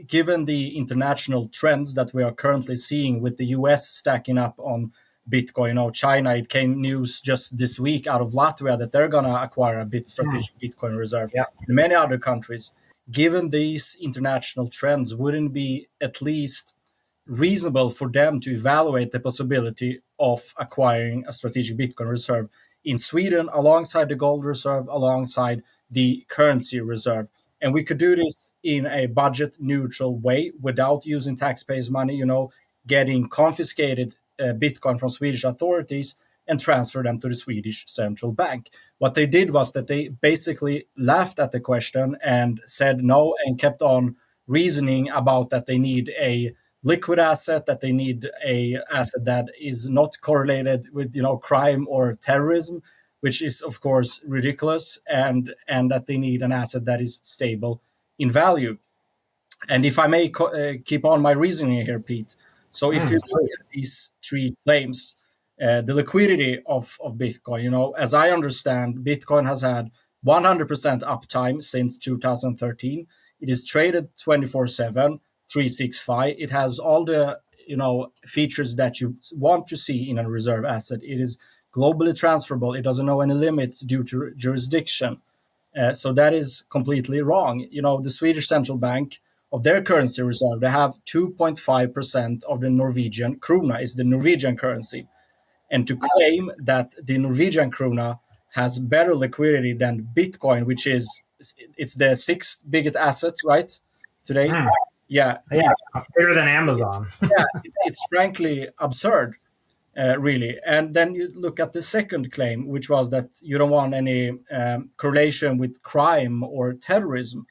given the international trends that we are currently seeing with the US stacking up on Bitcoin, China, it came news just this week out of Latvia that they're going to acquire a strategic Bitcoin reserve. Yeah. In many other countries, given these international trends, wouldn't it be at least reasonable for them to evaluate the possibility of acquiring a strategic Bitcoin reserve in Sweden alongside the gold reserve, alongside the currency reserve? And we could do this in a budget neutral way without using taxpayers' money, getting confiscated Bitcoin from Swedish authorities and transfer them to the Swedish central bank. What they did was that they basically laughed at the question and said no and kept on reasoning about that they need a liquid asset, that they need a asset that is not correlated with crime or terrorism, which is of course ridiculous, and that they need an asset that is stable in value. And if I may keep on my reasoning here, Pete. So if you look at these three claims, the liquidity of Bitcoin, as I understand, Bitcoin has had 100% uptime since 2013. It is traded 24/7, 365. It has all the features that you want to see in a reserve asset. It is globally transferable. It doesn't know any limits due to jurisdiction. So that is completely wrong. The Swedish central bank, of their currency reserve, they have 2.5% of the Norwegian krona is the Norwegian currency. And to claim that the Norwegian krona has better liquidity than Bitcoin, which it's the sixth biggest asset, right, today? Yeah. Yeah, bigger than Amazon. Yeah, it's frankly absurd, really. And then you look at the second claim, which was that you don't want any correlation with crime or terrorism.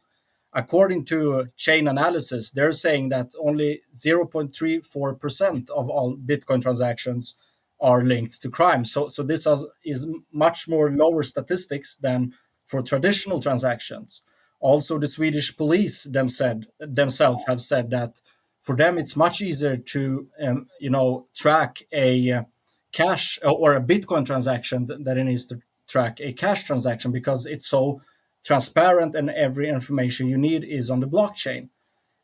According to Chain Analysis, they're saying that only 0.34% of all Bitcoin transactions are linked to crime. So this is much more lower statistics than for traditional transactions. Also, the Swedish police themselves have said that for them it's much easier to track a cash or a Bitcoin transaction than it is to track a cash transaction, because it's so transparent and every information you need is on the blockchain.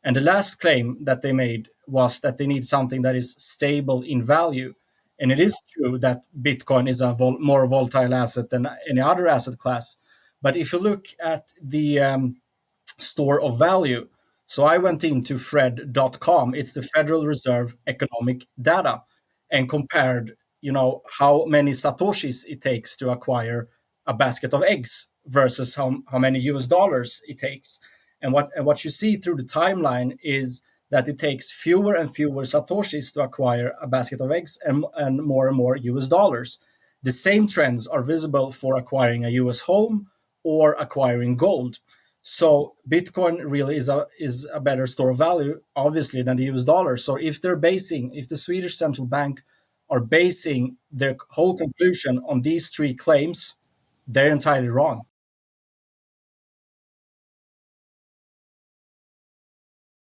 And the last claim that they made was that they need something that is stable in value. And it is true that Bitcoin is a more volatile asset than any other asset class. But if you look at the store of value, so I went into Fred.com, it's the Federal Reserve Economic Data, and compared, how many Satoshis it takes to acquire a basket of eggs versus how many US dollars it takes. And what you see through the timeline is that it takes fewer and fewer Satoshis to acquire a basket of eggs and more US dollars. The same trends are visible for acquiring a US home or acquiring gold. So Bitcoin really is a better store of value, obviously, than the US dollar. So if the Swedish central bank are basing their whole conclusion on these three claims, they're entirely wrong.